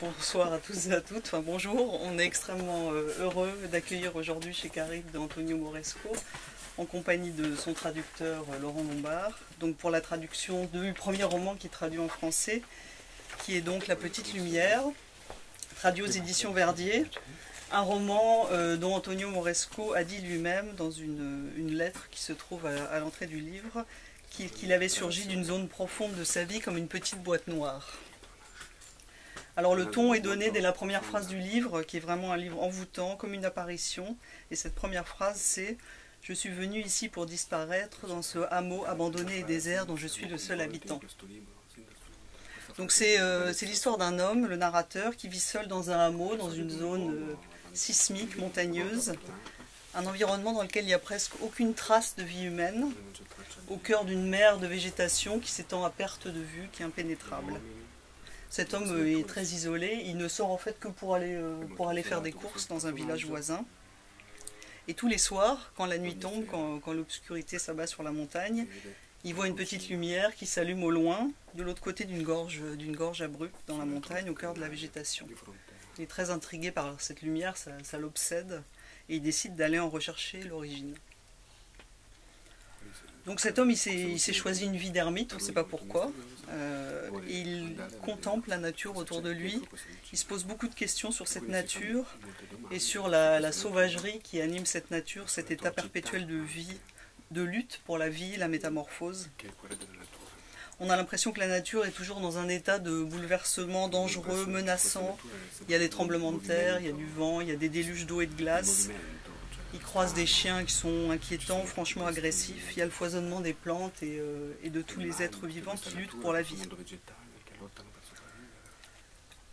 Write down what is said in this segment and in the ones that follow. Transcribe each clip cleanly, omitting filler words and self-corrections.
Bonsoir à tous et à toutes, enfin bonjour, on est extrêmement heureux d'accueillir aujourd'hui chez Caribe d'Antonio Moresco en compagnie de son traducteur Laurent Lombard, donc pour la traduction du premier roman qui est traduit en français, qui est donc La Petite Lumière, traduit aux éditions Verdier, un roman dont Antonio Moresco a dit lui-même dans une lettre qui se trouve à l'entrée du livre, qu'il avait surgi d'une zone profonde de sa vie comme une petite boîte noire. Alors le ton est donné dès la première phrase du livre, qui est vraiment un livre envoûtant, comme une apparition. Et cette première phrase, c'est « Je suis venu ici pour disparaître dans ce hameau abandonné et désert dont je suis le seul habitant ». Donc c'est l'histoire d'un homme, le narrateur, qui vit seul dans un hameau, dans une zone sismique, montagneuse, un environnement dans lequel il n'y a presque aucune trace de vie humaine, au cœur d'une mer de végétation qui s'étend à perte de vue, qui est impénétrable. Cet homme est très isolé, il ne sort en fait que pour aller faire des courses dans un village voisin. Et tous les soirs, quand la nuit tombe, quand l'obscurité s'abat sur la montagne, il voit une petite lumière qui s'allume au loin, de l'autre côté d'une gorge abrupte dans la montagne, au cœur de la végétation. Il est très intrigué par cette lumière, ça l'obsède, et il décide d'aller en rechercher l'origine. Donc cet homme, il s'est choisi une vie d'ermite, on ne sait pas pourquoi. Il contemple la nature autour de lui. Il se pose beaucoup de questions sur cette nature et sur la sauvagerie qui anime cette nature, cet état perpétuel de vie, de lutte pour la vie, la métamorphose. On a l'impression que la nature est toujours dans un état de bouleversement dangereux, menaçant. Il y a des tremblements de terre, il y a du vent, il y a des déluges d'eau et de glace. Il croise des chiens qui sont inquiétants, franchement agressifs. Il y a le foisonnement des plantes et de tous les êtres vivants qui luttent pour la vie.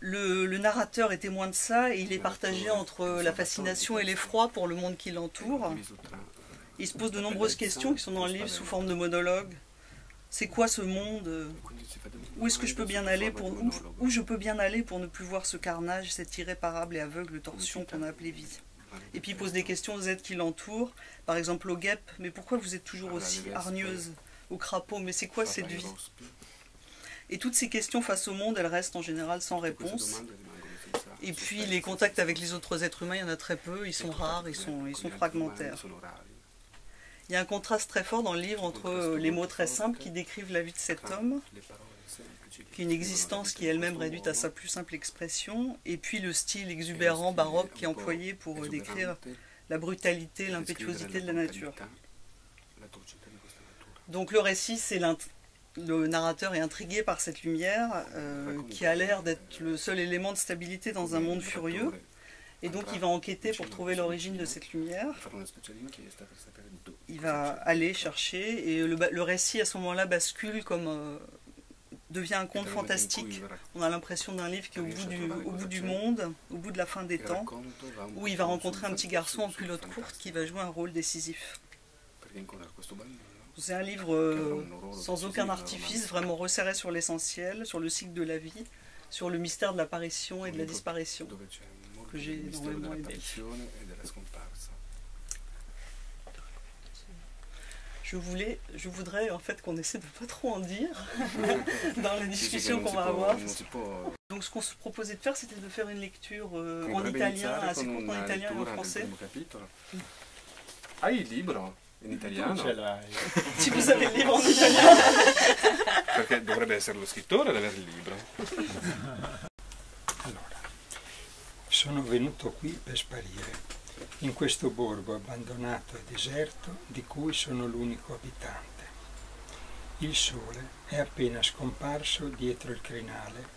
Le narrateur est témoin de ça et il est partagé entre la fascination et l'effroi pour le monde qui l'entoure. Il se pose de nombreuses questions qui sont dans le livre sous forme de monologue. C'est quoi ce monde? Où est-ce que je peux bien aller où je peux bien aller pour ne plus voir ce carnage, cette irréparable et aveugle torsion qu'on a appelée vie? Et puis il pose des questions aux êtres qui l'entourent, par exemple aux guêpes, mais pourquoi vous êtes toujours aussi hargneuses? Aux crapauds, mais c'est quoi cette vie? Et toutes ces questions face au monde, elles restent en général sans réponse. Et puis les contacts avec les autres êtres humains, il y en a très peu, ils sont rares, ils sont fragmentaires. Il y a un contraste très fort dans le livre entre les mots très simples qui décrivent la vie de cet homme, qui est une existence qui est elle-même réduite à sa plus simple expression, et puis le style exubérant, baroque qui est employé pour décrire la brutalité, l'impétuosité de la nature. Donc le récit, le narrateur est intrigué par cette lumière qui a l'air d'être le seul élément de stabilité dans un monde furieux, et donc il va enquêter pour trouver l'origine de cette lumière. Il va aller chercher, et le récit à ce moment-là bascule devient un conte fantastique. On a l'impression d'un livre qui est au bout du monde, au bout de la fin des temps, où il va rencontrer un petit garçon en culotte courte qui va jouer un rôle décisif. C'est un livre sans aucun artifice, vraiment resserré sur l'essentiel, sur le cycle de la vie, sur le mystère de l'apparition et de la disparition, que j'ai énormément aimé. Je voudrais en fait qu'on essaie de pas trop en dire dans la discussion qu'on va avoir. Donc ce qu'on se proposait de faire, c'était de faire une lecture en italien, assez courte en italien et en français. Hai il libro in italiano? Si vous avez le livre en italien. Perché dovrebbe essere lo scrittore ad avere il libro. Allora, sono venuto qui per sparire, in questo borgo abbandonato e deserto di cui sono l'unico abitante. Il sole è appena scomparso dietro il crinale,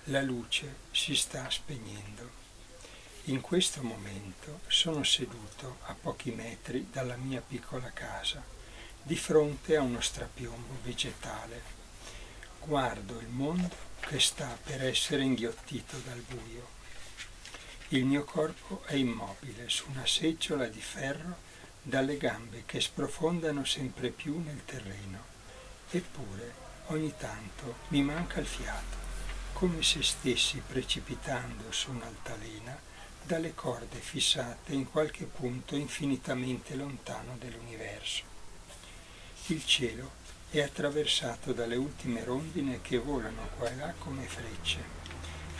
la luce si sta spegnendo. In questo momento sono seduto a pochi metri dalla mia piccola casa, di fronte a uno strapiombo vegetale. Guardo il mondo che sta per essere inghiottito dal buio. Il mio corpo è immobile su una seggiola di ferro dalle gambe che sprofondano sempre più nel terreno. Eppure ogni tanto mi manca il fiato, come se stessi precipitando su un'altalena dalle corde fissate in qualche punto infinitamente lontano dell'universo. Il cielo è attraversato dalle ultime rondine che volano qua e là come frecce.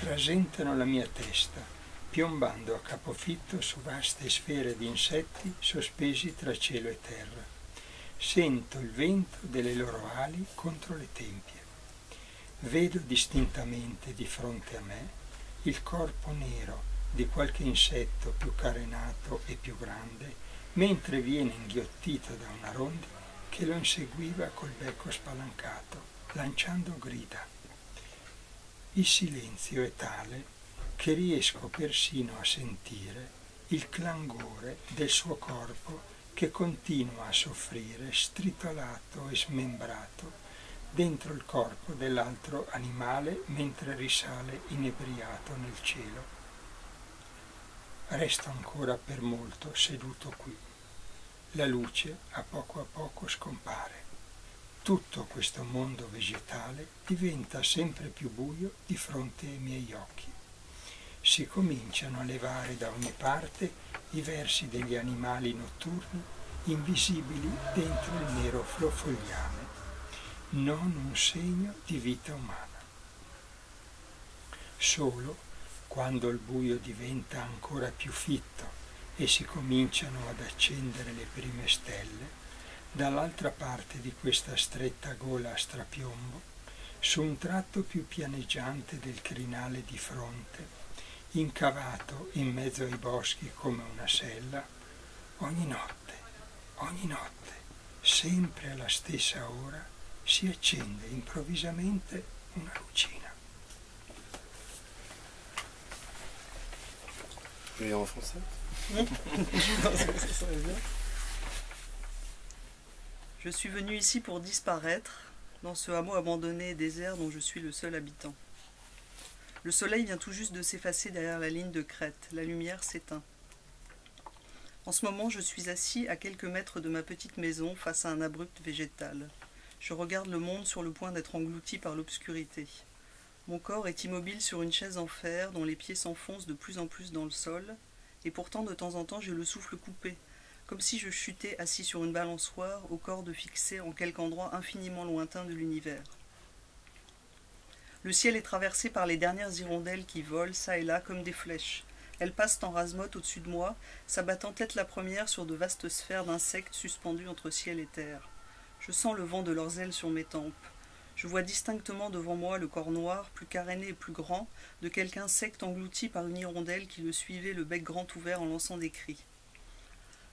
rasentano la mia testa, piombando a capofitto su vaste sfere di insetti sospesi tra cielo e terra. Sento il vento delle loro ali contro le tempie. Vedo distintamente di fronte a me il corpo nero di qualche insetto più carenato e più grande, mentre viene inghiottito da una rondine che lo inseguiva col becco spalancato, lanciando grida. Il silenzio è tale che riesco persino a sentire il clangore del suo corpo che continua a soffrire stritolato e smembrato dentro il corpo dell'altro animale mentre risale inebriato nel cielo. Resto ancora per molto seduto qui. La luce a poco scompare. Tutto questo mondo vegetale diventa sempre più buio di fronte ai miei occhi. Si cominciano a levare da ogni parte i versi degli animali notturni invisibili dentro il nero fogliame. Non un segno di vita umana. Solo quando il buio diventa ancora più fitto e si cominciano ad accendere le prime stelle, dall'altra parte di questa stretta gola a strapiombo, su un tratto più pianeggiante del crinale di fronte, incavato in mezzo ai boschi come una sella, ogni notte, sempre alla stessa ora, si accende improvvisamente una lucina. Et en français? Je suis venu ici pour disparaître, dans ce hameau abandonné et désert dont je suis le seul habitant. Le soleil vient tout juste de s'effacer derrière la ligne de crête, la lumière s'éteint. En ce moment, je suis assis à quelques mètres de ma petite maison face à un abrupt végétal. Je regarde le monde sur le point d'être englouti par l'obscurité. Mon corps est immobile sur une chaise en fer dont les pieds s'enfoncent de plus en plus dans le sol, et pourtant de temps en temps j'ai le souffle coupé, comme si je chutais assis sur une balançoire aux cordes fixées en quelque endroit infiniment lointain de l'univers. Le ciel est traversé par les dernières hirondelles qui volent çà et là comme des flèches. Elles passent en rase-motte au-dessus de moi, s'abattant tête la première sur de vastes sphères d'insectes suspendus entre ciel et terre. Je sens le vent de leurs ailes sur mes tempes. Je vois distinctement devant moi le corps noir, plus caréné et plus grand, de quelque insecte englouti par une hirondelle qui le suivait le bec grand ouvert en lançant des cris.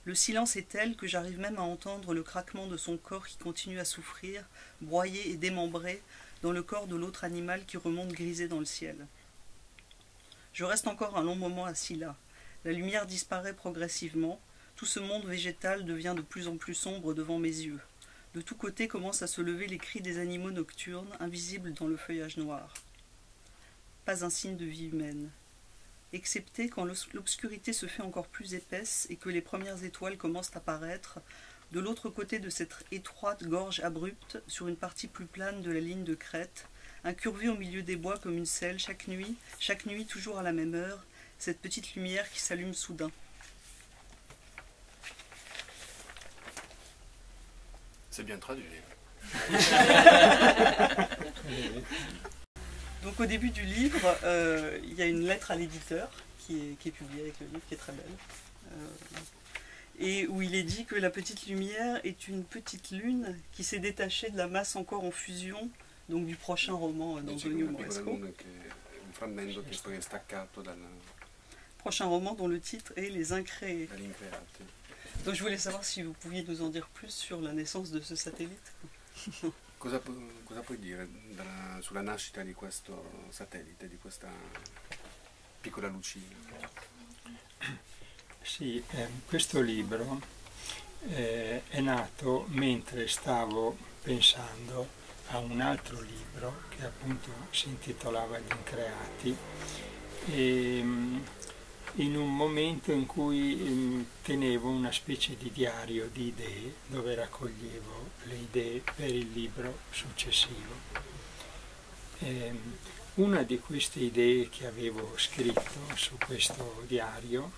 Le silence est tel que j'arrive même à entendre le craquement de son corps qui continue à souffrir, broyé et démembré, dans le corps de l'autre animal qui remonte grisé dans le ciel. Je reste encore un long moment assis là. La lumière disparaît progressivement, tout ce monde végétal devient de plus en plus sombre devant mes yeux. De tous côtés commencent à se lever les cris des animaux nocturnes, invisibles dans le feuillage noir. Pas un signe de vie humaine. Excepté quand l'obscurité se fait encore plus épaisse et que les premières étoiles commencent à paraître, de l'autre côté de cette étroite gorge abrupte, sur une partie plus plane de la ligne de crête, incurvée au milieu des bois comme une selle chaque nuit toujours à la même heure, cette petite lumière qui s'allume soudain. C'est bien traduit. Donc au début du livre, il y a une lettre à l'éditeur qui est publiée avec le livre, qui est très belle, et où il est dit que la petite lumière est une petite lune qui s'est détachée de la masse encore en fusion, donc du prochain roman d'Antonio Moresco. Prochain roman dont le titre est Les Incréés. Donc je voulais savoir si vous pouviez nous en dire plus sur la naissance de ce satellite. Cosa puoi dire sulla nascita di questo satellite, di questa piccola lucina? Sì, questo libro è nato mentre stavo pensando a un altro libro che appunto si intitolava Gli Increati, e in un momento in cui tenevo una specie di diario di idee dove raccoglievo le idee per il libro successivo. Una di queste idee che avevo scritto su questo diario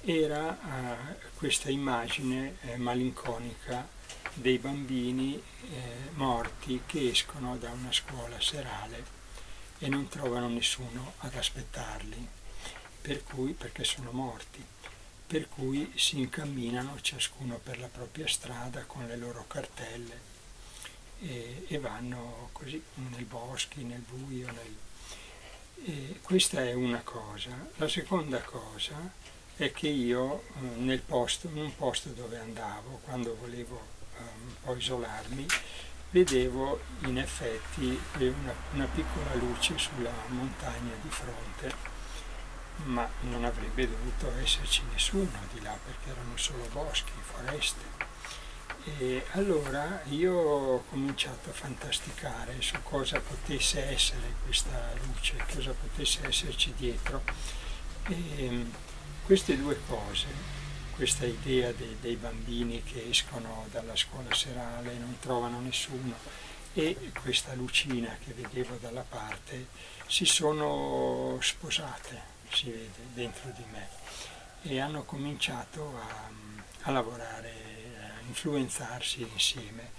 era questa immagine malinconica dei bambini morti che escono da una scuola serale e non trovano nessuno ad aspettarli, perché sono morti. Per cui si incamminano ciascuno per la propria strada con le loro cartelle e vanno così nei boschi, nel buio. E questa è una cosa. La seconda cosa è che io in un posto dove andavo, quando volevo un po' isolarmi, vedevo in effetti una piccola luce sulla montagna di fronte, ma non avrebbe dovuto esserci nessuno di là perché erano solo boschi, foreste. E allora io ho cominciato a fantasticare su cosa potesse essere questa luce, cosa potesse esserci dietro. E queste due cose, questa idea dei bambini che escono dalla scuola serale e non trovano nessuno e questa lucina che vedevo dalla parte, si sono sposate, si vede, dentro di me, e hanno cominciato a lavorare, a influenzarsi insieme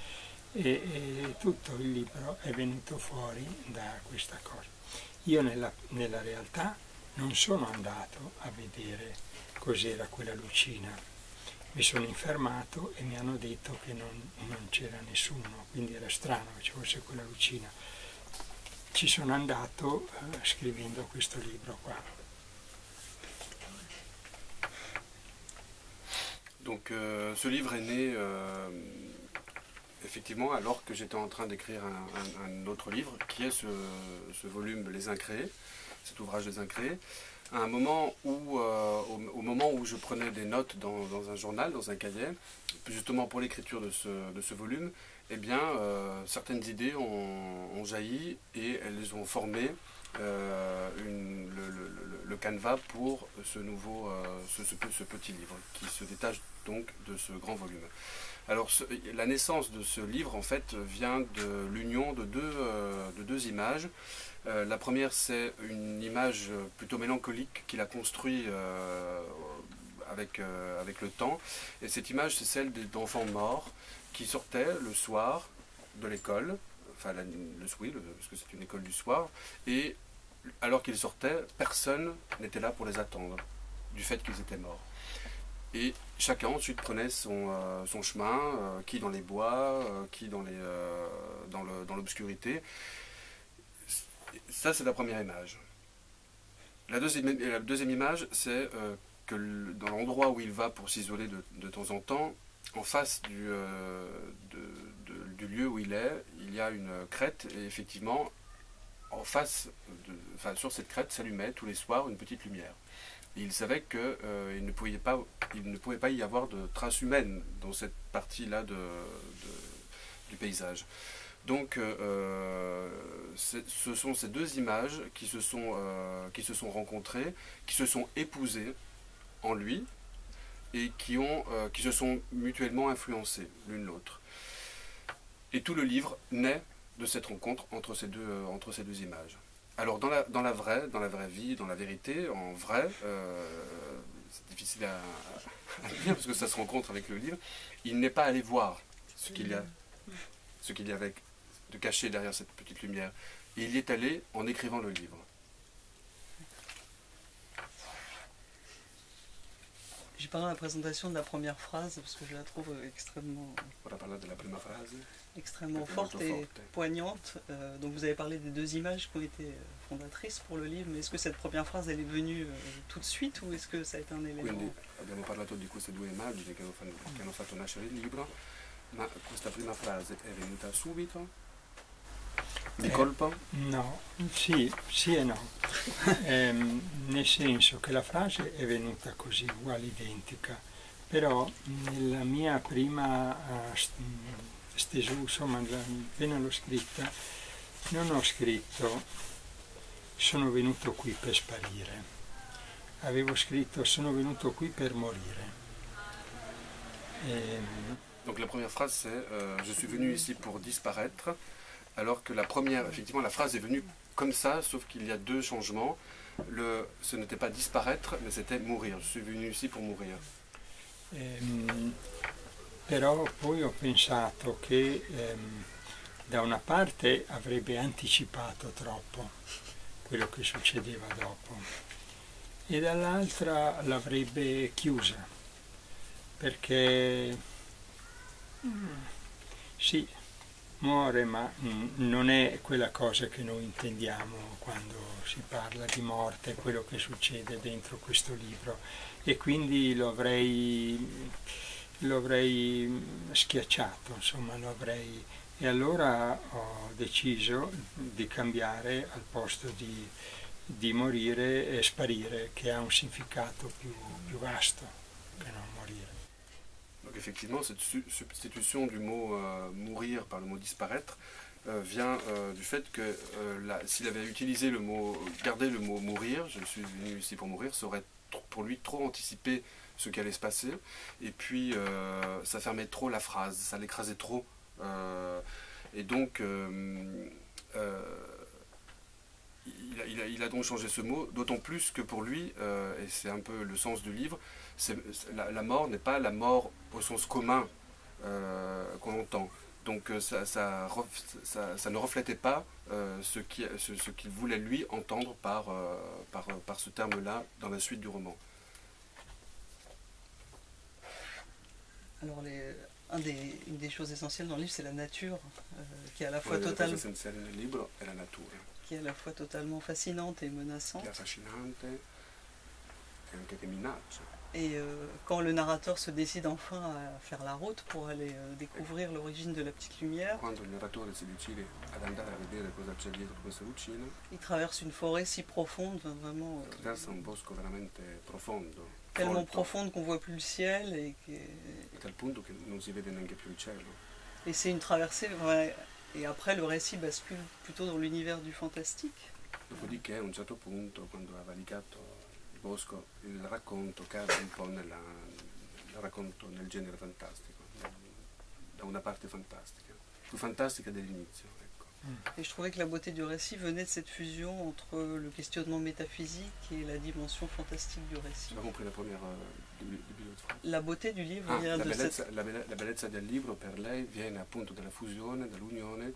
e tutto il libro è venuto fuori da questa cosa. Io nella realtà non sono andato a vedere cos'era quella lucina, mi sono infermato e mi hanno detto che non c'era nessuno, quindi era strano che ci fosse quella lucina. Ci sono andato scrivendo questo libro qua. Donc ce livre est né effectivement alors que j'étais en train d'écrire un autre livre qui est ce volume Les Incréés, cet ouvrage Les Incréés, à un moment où, au moment où je prenais des notes dans un journal, dans un cahier, justement pour l'écriture de ce volume, eh bien certaines idées ont jailli et elles ont formé le canevas pour ce petit livre qui se détache donc de ce grand volume. Alors la naissance de ce livre en fait vient de l'union de deux images. La première c'est une image plutôt mélancolique qu'il a construite avec le temps, et cette image c'est celle d'enfants morts qui sortaient le soir de l'école, enfin parce que c'est une école du soir, et alors qu'ils sortaient, personne n'était là pour les attendre, du fait qu'ils étaient morts. Et chacun ensuite prenait son chemin, qui dans les bois, qui dans l'obscurité. Ça c'est la première image. La deuxième image, c'est que dans l'endroit où il va pour s'isoler de temps en temps, en face du lieu où il y a une crête, et effectivement, en face, sur cette crête s'allumait tous les soirs une petite lumière. Et il savait qu'il ne pouvait pas y avoir de traces humaines dans cette partie-là du paysage. Donc ce sont ces deux images qui se sont rencontrées, qui se sont épousées en lui et qui se sont mutuellement influencées l'une l'autre. Et tout le livre naît de cette rencontre entre ces deux images. Alors dans la vraie vie, dans la vérité, en vrai, c'est difficile à dire parce que ça se rencontre avec le livre, il n'est pas allé voir ce qu'il y a avec de caché derrière cette petite lumière. Et il y est allé en écrivant le livre. J'ai parlé à la présentation de la première phrase parce que je la trouve extrêmement forte et poignante. Donc vous avez parlé des deux images qui ont été fondatrices pour le livre, mais est-ce que cette première phrase elle est venue tout de suite ou est-ce que ça a été un élément? Quindi abbiamo parlato di queste due immagini che hanno fatto nascere il libro, ma questa prima frase è venuta subito? Di colpo? No, sì e no. Nel senso che la frase è venuta così, uguale, identica, però nella mia prima stesura, insomma, appena l'ho scritta, non ho scritto sono venuto qui per sparire, avevo scritto sono venuto qui per morire. Donc la première phrase c'est je suis venu ici pour disparaître, alors que la première, effectivement, la phrase est venue comme ça, sauf qu'il y a deux changements. Ce n'était pas disparaître, mais c'était mourir. Je suis venu ici pour mourir. Però poi ho pensato che da una parte avrebbe anticipato troppo, quello che succedeva dopo, e dall'altra l'avrebbe chiusa, perché sì, muore, ma non è quella cosa che noi intendiamo quando si parla di morte, quello che succede dentro questo libro, e quindi lo avrei schiacciato, insomma, e allora ho deciso di cambiare, al posto di morire e sparire, che ha un significato più vasto che non morire. Donc effectivement, cette substitution du mot mourir par le mot disparaître vient du fait que s'il avait utilisé le mot, gardé le mot mourir, je suis venu ici pour mourir, ça aurait pour lui trop anticipé ce qui allait se passer, et puis ça fermait trop la phrase, ça l'écrasait trop, et donc il a donc changé ce mot, d'autant plus que pour lui, et c'est un peu le sens du livre, la mort n'est pas la mort au sens commun qu'on entend. Donc ça ne reflétait pas ce qu'il voulait lui entendre par ce terme-là dans la suite du roman. Alors une des choses essentielles dans le livre, c'est la nature, qui est à la fois totalement fascinante et menaçante. Et quand le narrateur se décide enfin à faire la route pour aller découvrir l'origine de la petite lumière, il traverse une forêt si profonde, vraiment tellement profonde qu'on ne voit plus le ciel, et c'est une traversée, et après le récit bascule plutôt dans l'univers du fantastique. Dopodiché, a un certo punto, quando ha valicato il bosco, il racconto cade un po' nel racconto nel genere fantastico, da una parte fantastica, più fantastica dell'inizio. Ecco. Et je trouvais que la beauté du récit venait de cette fusion entre le questionnement métaphysique et la dimension fantastique du récit. Tu as compris la première début de phrase. La beauté du livre vient la de bellezza, la bellezza del libro per lei viene appunto dalla fusione, dall'unione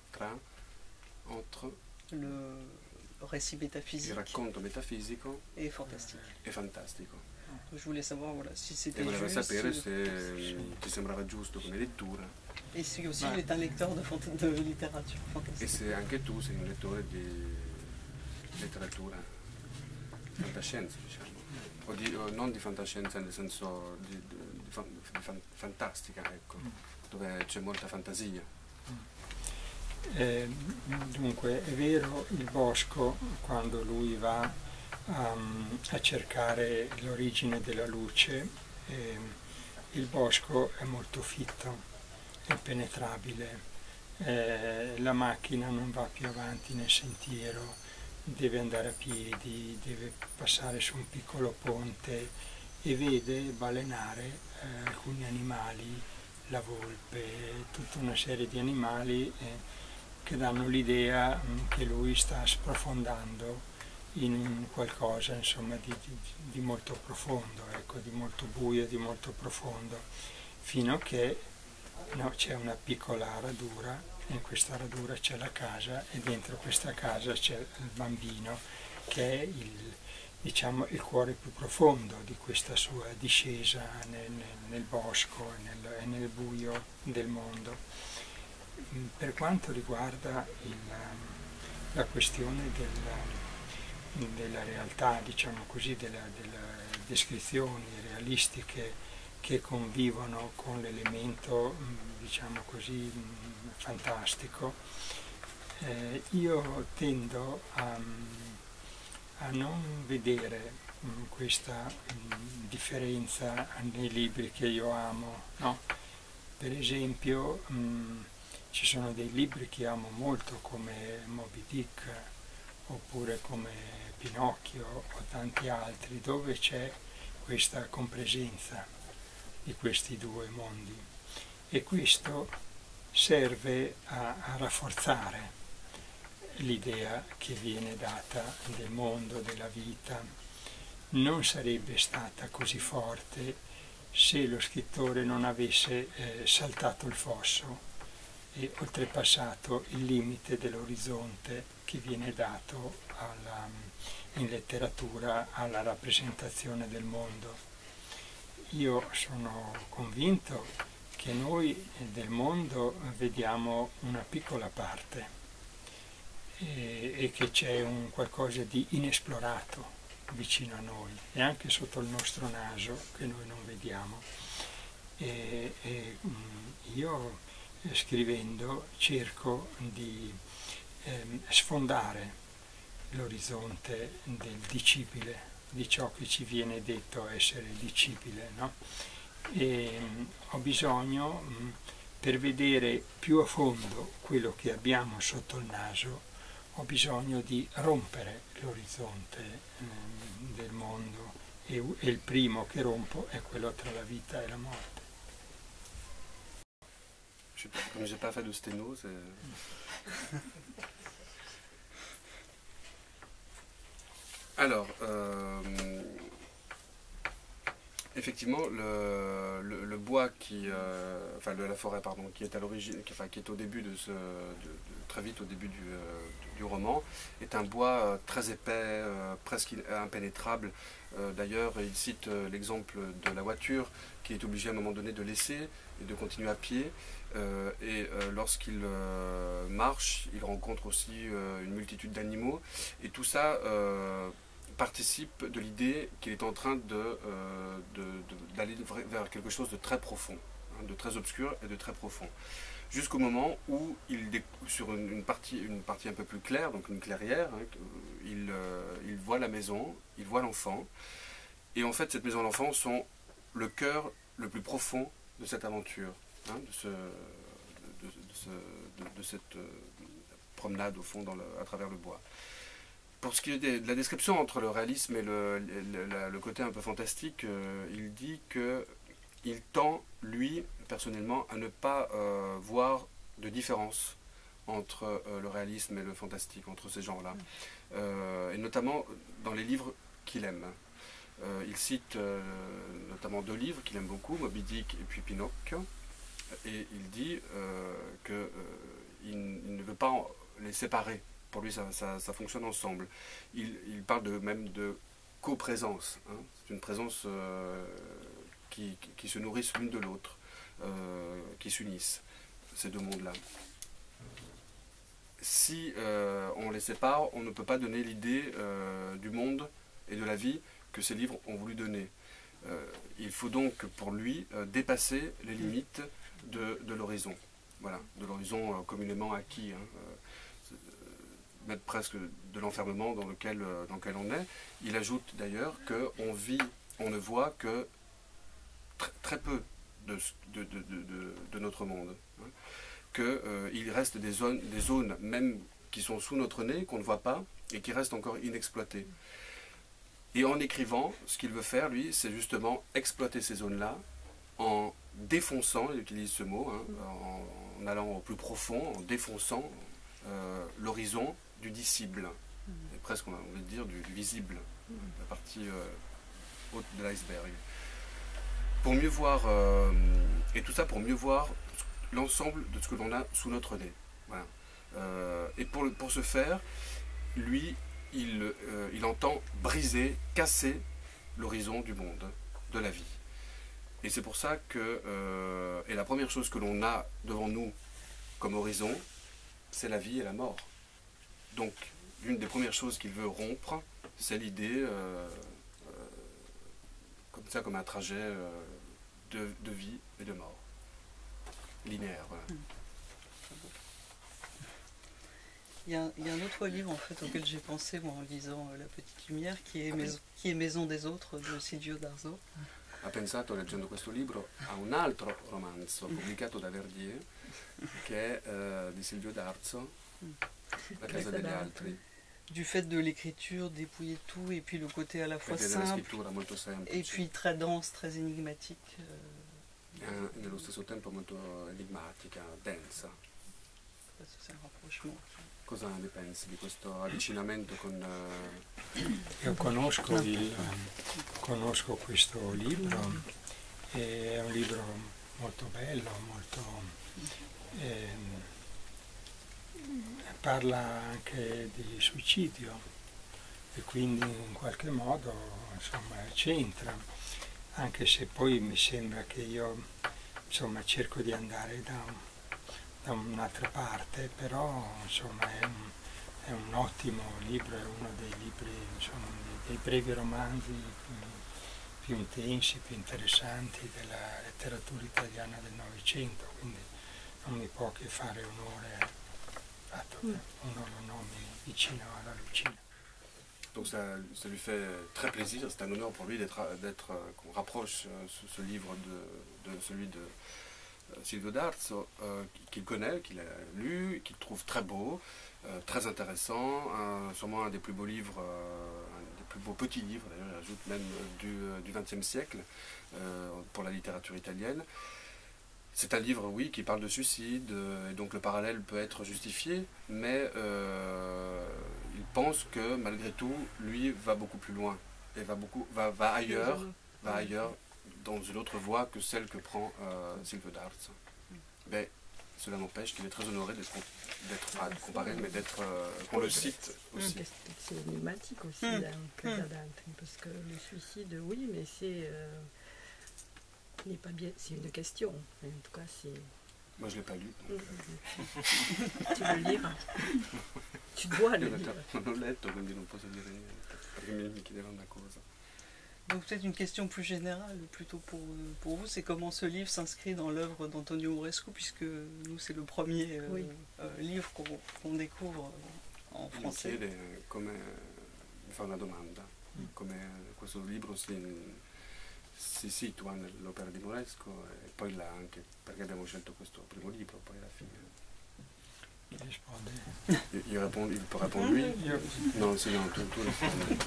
entre le récit métaphysique, il racconto metafisico et fantastique. E fantastico. Je voulais savoir si c'était juste. E sapere se ti sembrava giusto come lettura. Et si aussi il est un lecteur de littérature fantastique. E se anche tu sei un lettore di letteratura, fantascienza, diciamo. O non di fantascienza nel senso di fantastica, ecco, dove c'è molta fantasia. Dunque è vero, il bosco, quando lui va a cercare l'origine della luce, il bosco è molto fitto, è impenetrabile, la macchina non va più avanti nel sentiero, deve andare a piedi, deve passare su un piccolo ponte e vede balenare alcuni animali, la volpe, tutta una serie di animali che danno l'idea che lui sta sprofondando in qualcosa, insomma, di molto profondo, ecco, di molto buio, di molto profondo, fino a che c'è una piccola radura, in questa radura c'è la casa e dentro questa casa c'è il bambino, che è diciamo, il cuore più profondo di questa sua discesa nel bosco e nel buio del mondo. Per quanto riguarda la questione della realtà, diciamo così, delle descrizioni realistiche che convivono con l'elemento, diciamo così, fantastico, io tendo a non vedere questa differenza nei libri che io amo, no? Per esempio, ci sono dei libri che amo molto, come Moby Dick, oppure come Pinocchio o tanti altri, dove c'è questa compresenza di questi due mondi, e questo serve a rafforzare l'idea che viene data del mondo, della vita. Non sarebbe stata così forte se lo scrittore non avesse saltato il fosso e oltrepassato il limite dell'orizzonte che viene dato in letteratura alla rappresentazione del mondo. Io sono convinto che noi del mondo vediamo una piccola parte e che c'è un qualcosa di inesplorato vicino a noi e anche sotto il nostro naso che noi non vediamo. Io scrivendo cerco di sfondare l'orizzonte del dicibile, di ciò che ci viene detto essere dicibile, no? E ho bisogno, per vedere più a fondo quello che abbiamo sotto il naso, ho bisogno di rompere l'orizzonte del mondo e il primo che rompo è quello tra la vita e la morte. Comme j'ai pas fait de sténo, c'est... Alors, effectivement, le bois enfin la forêt pardon, qui est à l'origine, qui est au début très vite au début du roman, est un bois très épais, presque impénétrable. D'ailleurs, il cite l'exemple de la voiture qui est obligée à un moment donné de laisser et de continuer à pied. Lorsqu'il marche, il rencontre aussi une multitude d'animaux. Et tout ça participe de l'idée qu'il est en train d'aller vers quelque chose de très profond, hein, de très obscur et de très profond. Jusqu'au moment où, sur une partie un peu plus claire, donc une clairière, hein, il voit la maison, il voit l'enfant. Et en fait, cette maison et l'enfant sont le cœur le plus profond de cette aventure, hein, de cette promenade au fond à travers le bois. Pour ce qui est de la description entre le réalisme et le côté un peu fantastique, il dit qu'il tend, lui, personnellement, à ne pas voir de différence entre le réalisme et le fantastique, entre ces genres-là. Et notamment dans les livres qu'il aime. Il cite notamment 2 livres qu'il aime beaucoup, Moby Dick et puis Pinocchio. Et il dit qu'il ne veut pas les séparer. Pour lui, ça fonctionne ensemble. Il parle même de coprésence. Hein. C'est une présence qui se nourrissent l'une de l'autre, qui s'unissent, ces 2 mondes-là. Si on les sépare, on ne peut pas donner l'idée du monde et de la vie que ces livres ont voulu donner. Il faut donc, pour lui, dépasser les limites de l'horizon. Voilà, de l'horizon communément acquis. Hein. Mettre presque de l'enfermement dans lequel on est. Il ajoute d'ailleurs on ne voit que très peu de notre monde. Hein. Qu'il reste des zones même qui sont sous notre nez, qu'on ne voit pas, et qui restent encore inexploitées. Et en écrivant, ce qu'il veut faire, lui, c'est justement exploiter ces zones-là en défonçant, il utilise ce mot, hein, en allant au plus profond, en défonçant l'horizon du dissible, et presque on va dire du visible, la partie haute de l'iceberg. Pour mieux voir, et tout ça pour mieux voir l'ensemble de ce que l'on a sous notre nez. Voilà. Et pour ce faire, lui, il entend briser, casser l'horizon du monde, de la vie. Et c'est pour ça que, et la première chose que l'on a devant nous comme horizon, c'est la vie et la mort. Donc, l'une des premières choses qu'il veut rompre, c'est l'idée, comme ça, comme un trajet de vie et de mort. Linéaire, voilà. Il y a un autre livre en fait auquel j'ai pensé moi en lisant La Petite Lumière qui est Maison des Autres de Silvio Darso. Ha pensato leggendo questo libro a un altro romanzo pubblicato da Verdier che è di Silvio Darso, La Casa degli Altri. Du fait de l'écriture dépouillée de tout et puis le côté à la fois simple et puis très dense, très énigmatique. Nello stesso tempo molto enigmatica, densa. C'est un rapprochement. Cosa ne pensi di questo avvicinamento con... Io conosco questo libro, è un libro molto bello, molto parla anche di suicidio e quindi in qualche modo insomma c'entra, anche se poi mi sembra che io insomma cerco di andare da un'altra parte, però insomma è un ottimo libro, è uno dei libri, insomma, dei brevi romanzi più intensi, più interessanti della letteratura italiana del Novecento, quindi non mi può che fare onore al fatto che uno lo nomi vicino alla Lucina. Donc ça lui fait très plaisir, c'est un honneur pour lui qu'on rapproche ce livre de celui de Silvio D'Arzo, qu'il connaît, qu'il a lu, qu'il trouve très beau, très intéressant, sûrement un des plus beaux livres, un des plus beaux petits livres d'ailleurs, j'ajoute même du XXe siècle pour la littérature italienne. C'est un livre, oui, qui parle de suicide, et donc le parallèle peut être justifié, mais il pense que malgré tout, lui va beaucoup plus loin et va ailleurs, dans une autre voie que celle que prend Silvio D'Arzo. Mais cela n'empêche qu'il est très honoré d'être pas comparé, mais qu'on le cite aussi. C'est énigmatique aussi, Casa d'Altri, parce que le suicide, oui, mais n'est pas bien, c'est une question. En tout cas, c'est. Moi, je l'ai pas lu. Tu veux le lire? Tu dois le lire. Non l'ho letto, quindi non posso dire niente, perché mi chiedevano una cosa. Donc peut-être une question plus générale, plutôt pour vous, c'est comment ce livre s'inscrit dans l'œuvre d'Antonio Moresco, puisque nous c'est le premier livre qu'on découvre en français. Mi chiede come, mi fa una domanda, come questo libro si situa nell'opera di Moresco e poi là anche perché abbiamo scelto questo primo libro, poi alla fine. Chi risponde? Il peut répondre lui? No, sì, no, tu rispondi.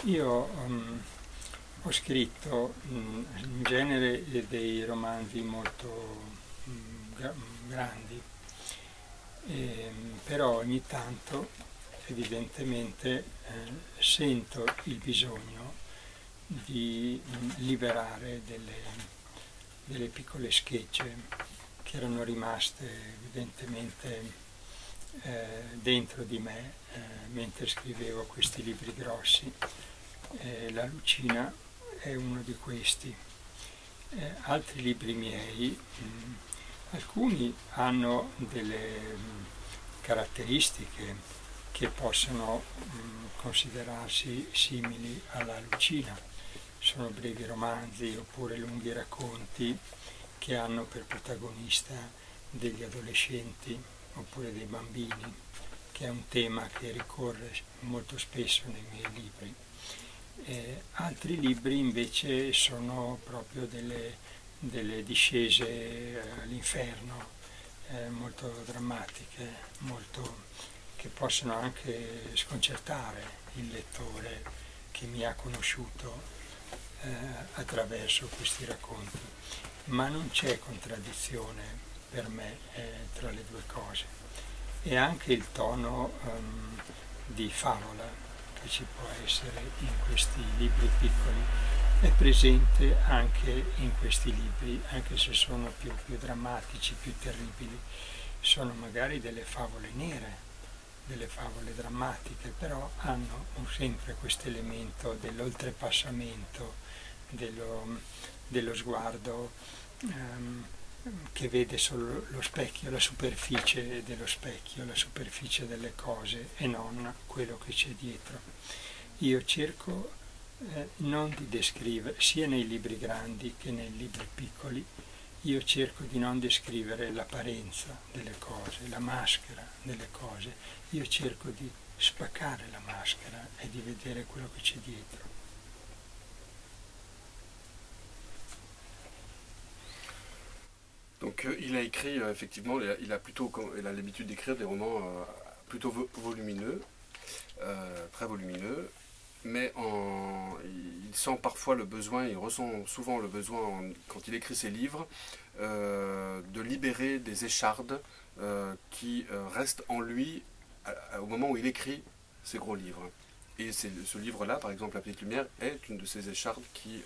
Io ho scritto in genere dei romanzi molto grandi, però ogni tanto evidentemente sento il bisogno di liberare delle piccole schegge che erano rimaste evidentemente dentro di me mentre scrivevo questi libri grossi. La Lucina è uno di questi. Altri libri miei, alcuni hanno delle caratteristiche che possono considerarsi simili alla Lucina. Sono brevi romanzi oppure lunghi racconti che hanno per protagonista degli adolescenti oppure dei bambini, che è un tema che ricorre molto spesso nei miei libri. Altri libri invece sono proprio delle discese all'inferno, molto drammatiche, che possono anche sconcertare il lettore che mi ha conosciuto attraverso questi racconti. Ma non c'è contraddizione per me tra le due cose. E anche il tono di favola che ci può essere in questi libri piccoli è presente anche in questi libri, anche se sono più drammatici, più terribili. Sono magari delle favole nere, delle favole drammatiche, però hanno sempre questo elemento dell'oltrepassamento, dello sguardo che vede solo lo specchio, la superficie dello specchio, la superficie delle cose e non quello che c'è dietro. Io cerco non di descrivere, sia nei libri grandi che nei libri piccoli, io cerco di non descrivere l'apparenza delle cose, la maschera delle cose, io cerco di spaccare la maschera e di vedere quello che c'è dietro. Donc il a écrit, effectivement, il a l'habitude d'écrire des romans plutôt volumineux, très volumineux, mais il sent parfois le besoin, il ressent souvent le besoin, quand il écrit ses livres, de libérer des échardes qui restent en lui au moment où il écrit ses gros livres. Et ce livre-là, par exemple, La Petite Lumière, est une de ces échardes qui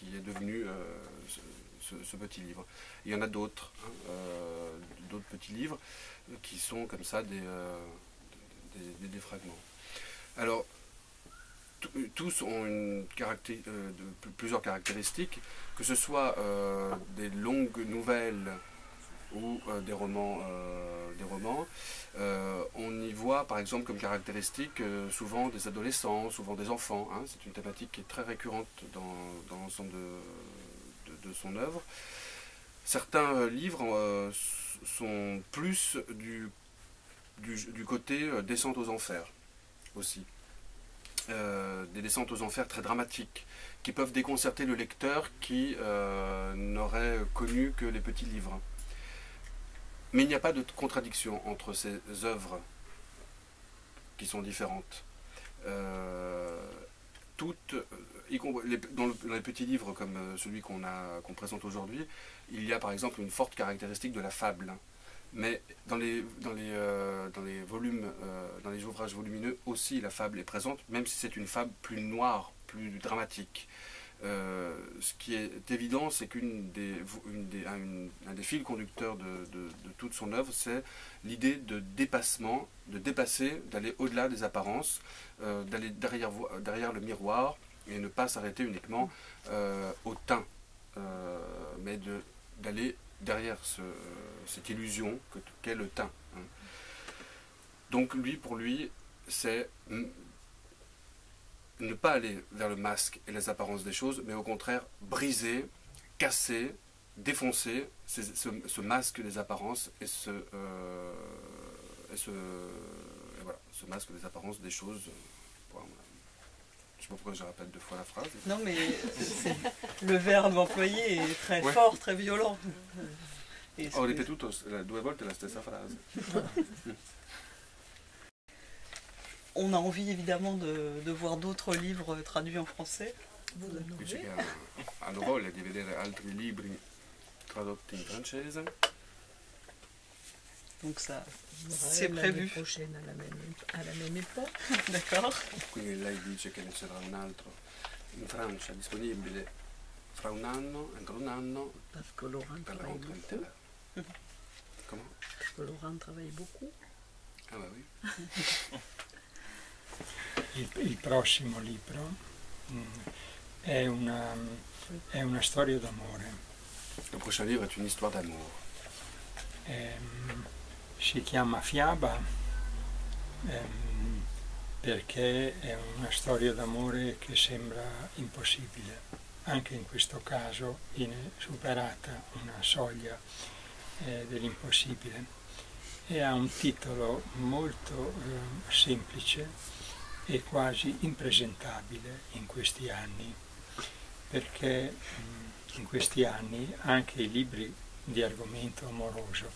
est devenue ce petit livre. Il y en a d'autres, hein, d'autres petits livres qui sont comme ça des fragments. Alors, tous ont plusieurs caractéristiques, que ce soit des longues nouvelles ou des romans. On y voit par exemple comme caractéristique souvent des adolescents, souvent des enfants. Hein. C'est une thématique qui est très récurrente dans l'ensemble de son œuvre. Certains livres sont plus du côté descente aux enfers aussi. Des descentes aux enfers très dramatiques, qui peuvent déconcerter le lecteur qui n'aurait connu que les petits livres. Mais il n'y a pas de contradiction entre ces œuvres qui sont différentes. Toutes, dans les petits livres comme celui qu'on présente aujourd'hui, il y a par exemple une forte caractéristique de la fable. Mais dans les volumes, dans les ouvrages volumineux aussi, la fable est présente, même si c'est une fable plus noire, plus dramatique. Ce qui est évident, c'est qu'un des fils conducteurs de toute son œuvre, c'est l'idée de dépassement, de dépasser, d'aller au-delà des apparences, d'aller derrière le miroir et ne pas s'arrêter uniquement au teint, mais d'aller derrière cette illusion qu'est le teint. Hein. Donc pour lui, c'est ne pas aller vers le masque et les apparences des choses, mais au contraire briser, casser, défoncer ce masque des apparences et ce masque des apparences des choses. Bon, je ne sais pas pourquoi je répète 2 fois la phrase. Non, mais le verbe employé est très fort, très violent. Ho ripetuto 2 volte la stessa frase. On a envie évidemment de voir d'autres livres traduits en français. Dice che hanno voglia di vedere altri libri tradotti in francese. Donc ça, c'est prévu. L'année prochaine à la même époque. D'accord. Quindi lei dice che ne sarà un altro in Francia disponibile fra un anno, entro un anno, Parce que Laurent per la travaille rentrée beaucoup. littéraire. Comment? Parce que Laurent travaille beaucoup. Ah bah oui. Il prossimo libro è una storia d'amore. Le prochain livre est une histoire d'amour. Si chiama Fiaba perché è una storia d'amore che sembra impossibile. Anche in questo caso viene superata una soglia dell'impossibile e ha un titolo molto semplice e quasi impresentabile in questi anni, perché in questi anni anche i libri di argomento amoroso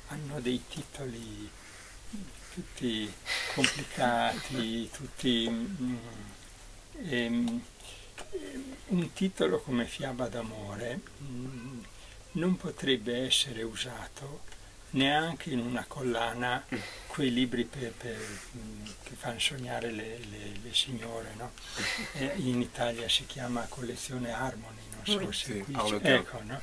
hanno dei titoli tutti complicati, un titolo come Fiaba d'amore non potrebbe essere usato neanche in una collana, quei libri che fanno sognare le signore, no? In Italia si chiama collezione Harmony, non so se qui ecco, no?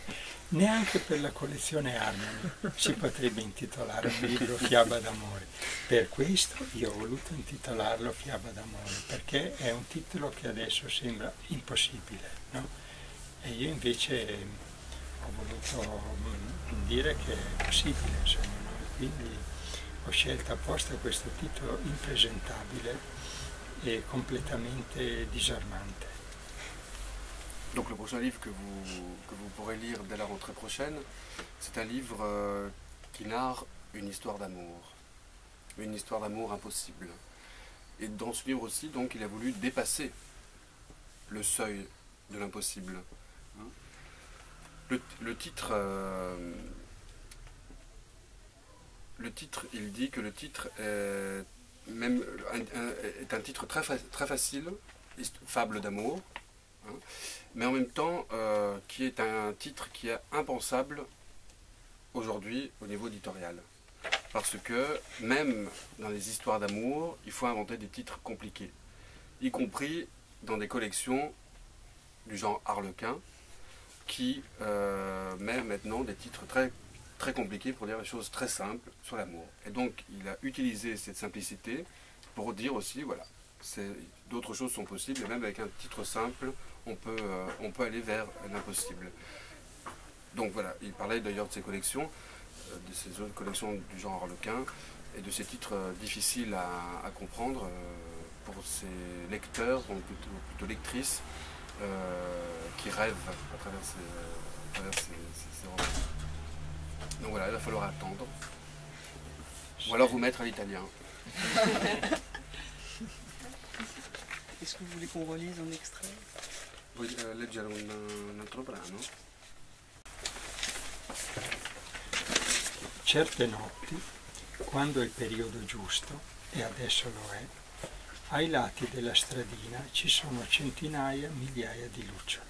Neanche per la collezione Harmony si potrebbe intitolare un libro Fiaba d'amore. Per questo io ho voluto intitolarlo Fiaba d'amore, perché è un titolo che adesso sembra impossibile, no? E io invece ho voluto dire che è possibile, insomma, no? Quindi ho scelto apposta questo titolo impresentabile et complètement disarmante. Donc le prochain livre que vous pourrez lire dès la rentrée prochaine, c'est un livre qui narre une histoire d'amour impossible. Et dans ce livre aussi, donc, il a voulu dépasser le seuil de l'impossible. Le titre, il dit que le titre est un titre très facile, fable d'amour, hein, mais en même temps qui est un titre qui est impensable aujourd'hui au niveau éditorial. Parce que même dans les histoires d'amour, il faut inventer des titres compliqués, y compris dans des collections du genre Harlequin, qui met maintenant des titres très compliqués pour dire des choses très simples sur l'amour. Et donc il a utilisé cette simplicité pour dire aussi, voilà, d'autres choses sont possibles, et même avec un titre simple, on peut aller vers l'impossible. Donc voilà, il parlait d'ailleurs de ses collections, de ses autres collections du genre Harlequin, et de ces titres difficiles à comprendre pour ses lecteurs, ou plutôt lectrices, qui rêvent à travers ces romans. Donc voilà, il va falloir attendre. Ou alors vous mettre à l'italien. Est-ce que vous voulez qu'on relise un extrait? Vuoi leggere un altro brano? Certe notti, quando è il periodo giusto, e adesso lo è, ai lati della stradina ci sono centinaia, migliaia di lucciole.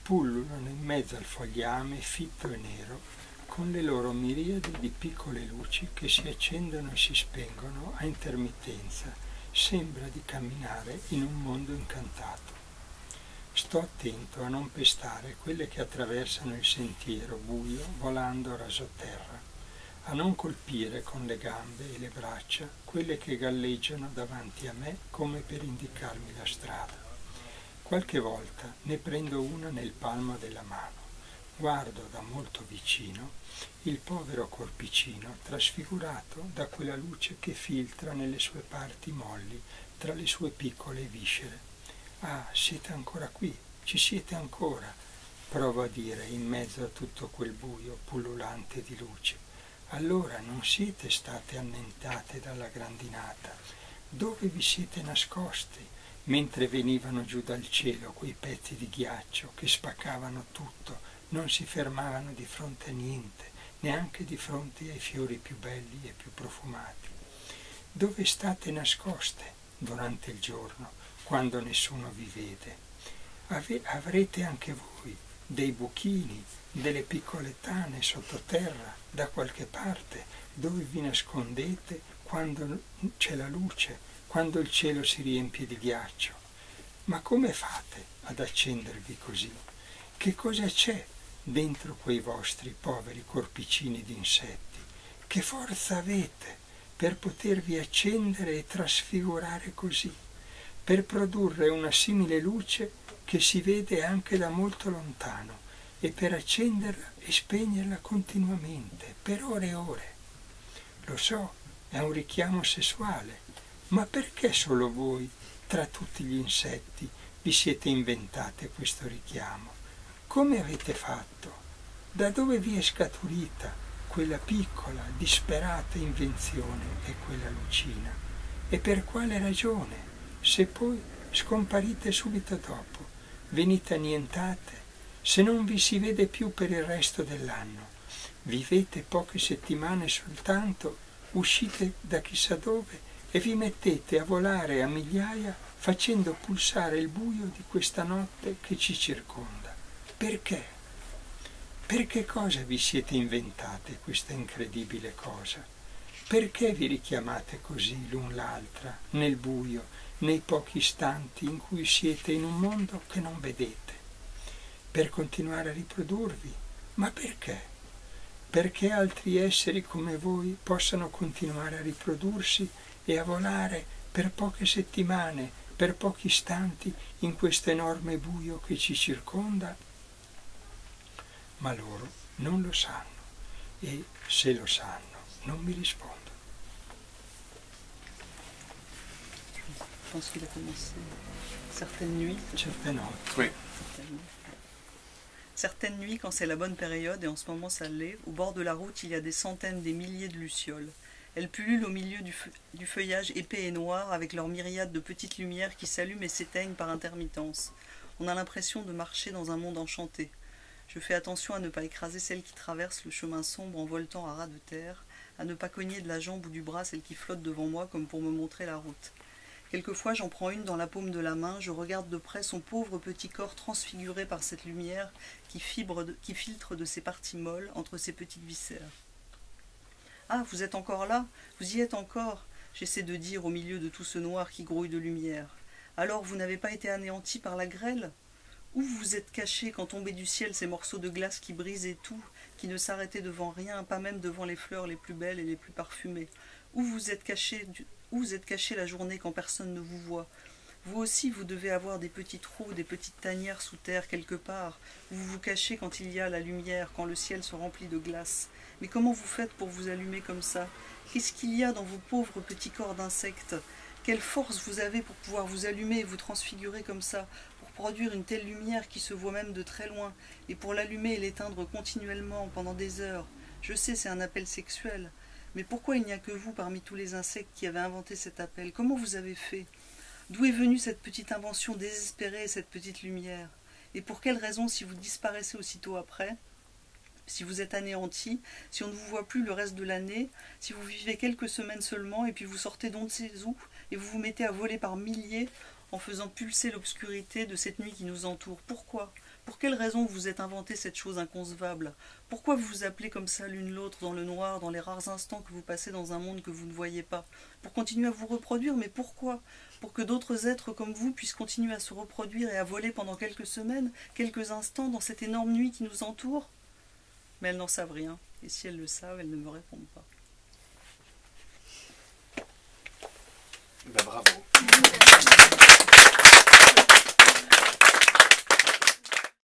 Pullulano in mezzo al fogliame fitto e nero con le loro miriadi di piccole luci che si accendono e si spengono a intermittenza. Sembra di camminare in un mondo incantato. Sto attento a non pestare quelle che attraversano il sentiero buio volando rasoterra, a non colpire con le gambe e le braccia quelle che galleggiano davanti a me come per indicarmi la strada. Qualche volta ne prendo una nel palmo della mano, guardo da molto vicino il povero corpicino trasfigurato da quella luce che filtra nelle sue parti molli tra le sue piccole viscere. Ah, siete ancora qui, ci siete ancora, provo a dire in mezzo a tutto quel buio pullulante di luce. Allora non siete state annientate dalla grandinata. Dove vi siete nascosti mentre venivano giù dal cielo quei pezzi di ghiaccio che spaccavano tutto, non si fermavano di fronte a niente, neanche di fronte ai fiori più belli e più profumati? Dove state nascoste durante il giorno, quando nessuno vi vede? Avrete anche voi dei buchini, delle piccole tane sottoterra, da qualche parte, dove vi nascondete quando c'è la luce, quando il cielo si riempie di ghiaccio. Ma come fate ad accendervi così? Che cosa c'è dentro quei vostri poveri corpicini di insetti? Che forza avete per potervi accendere e trasfigurare così, per produrre una simile luce che si vede anche da molto lontano e per accenderla e spegnerla continuamente, per ore e ore? Lo so, è un richiamo sessuale, ma perché solo voi, tra tutti gli insetti, vi siete inventate questo richiamo? Come avete fatto? Da dove vi è scaturita quella piccola, disperata invenzione e quella lucina? E per quale ragione, se poi scomparite subito dopo, venite annientate, se non vi si vede più per il resto dell'anno? Vivete poche settimane soltanto, uscite da chissà dove e vi mettete a volare a migliaia facendo pulsare il buio di questa notte che ci circonda. Perché? Per che cosa vi siete inventate questa incredibile cosa? Perché vi richiamate così l'un l'altra, nel buio, nei pochi istanti in cui siete in un mondo che non vedete? Per continuare a riprodurvi? Ma perché? Perché altri esseri come voi possano continuare a riprodursi e a volare per poche settimane, per pochi istanti in questo enorme buio che ci circonda? Ma loro non lo sanno e se lo sanno non mi rispondono. Je pense qu'il a commencé certaines nuits. Certe notti. Oui. Certaines nuits, quand c'est la bonne période, et en ce moment ça l'est, au bord de la route, il y a des centaines, des milliers de lucioles. Elles pullulent au milieu du feuillage épais et noir, avec leurs myriades de petites lumières qui s'allument et s'éteignent par intermittence. On a l'impression de marcher dans un monde enchanté. Je fais attention à ne pas écraser celle qui traverse le chemin sombre en voletant à ras de terre, à ne pas cogner de la jambe ou du bras celle qui flotte devant moi comme pour me montrer la route. Quelquefois j'en prends une dans la paume de la main, je regarde de près son pauvre petit corps transfiguré par cette lumière qui filtre de ses parties molles entre ses petites viscères. « Ah, vous êtes encore là? Vous y êtes encore ?» j'essaie de dire au milieu de tout ce noir qui grouille de lumière. « Alors vous n'avez pas été anéanti par la grêle? Où vous vous êtes cachés quand tombaient du ciel ces morceaux de glace qui brisaient tout, qui ne s'arrêtaient devant rien, pas même devant les fleurs les plus belles et les plus parfumées? Où vous êtes cachés la journée quand personne ne vous voit? Vous aussi, vous devez avoir des petits trous, des petites tanières sous terre quelque part. Vous vous cachez quand il y a la lumière, quand le ciel se remplit de glace. Mais comment vous faites pour vous allumer comme ça? Qu'est-ce qu'il y a dans vos pauvres petits corps d'insectes? Quelle force vous avez pour pouvoir vous allumer et vous transfigurer comme ça, pour produire une telle lumière qui se voit même de très loin, et pour l'allumer et l'éteindre continuellement pendant des heures? Je sais, c'est un appel sexuel. Mais pourquoi il n'y a que vous parmi tous les insectes qui avez inventé cet appel? Comment vous avez fait? D'où est venue cette petite invention désespérée et cette petite lumière? Et pour quelle raison, si vous disparaissez aussitôt après, si vous êtes anéanti, si on ne vous voit plus le reste de l'année, si vous vivez quelques semaines seulement et puis vous sortez d'on ne sait où et vous vous mettez à voler par milliers en faisant pulser l'obscurité de cette nuit qui nous entoure? Pourquoi? Pour quelle raison vous vous êtes inventé cette chose inconcevable? Pourquoi vous vous appelez comme ça l'une l'autre dans le noir, dans les rares instants que vous passez dans un monde que vous ne voyez pas? Pour continuer à vous reproduire, mais pourquoi? Pour que d'autres êtres comme vous puissent continuer à se reproduire et à voler pendant quelques semaines, quelques instants dans cette énorme nuit qui nous entoure? Mais elles n'en savent rien, et si elles le savent, elles ne me répondent pas. Ben, bravo.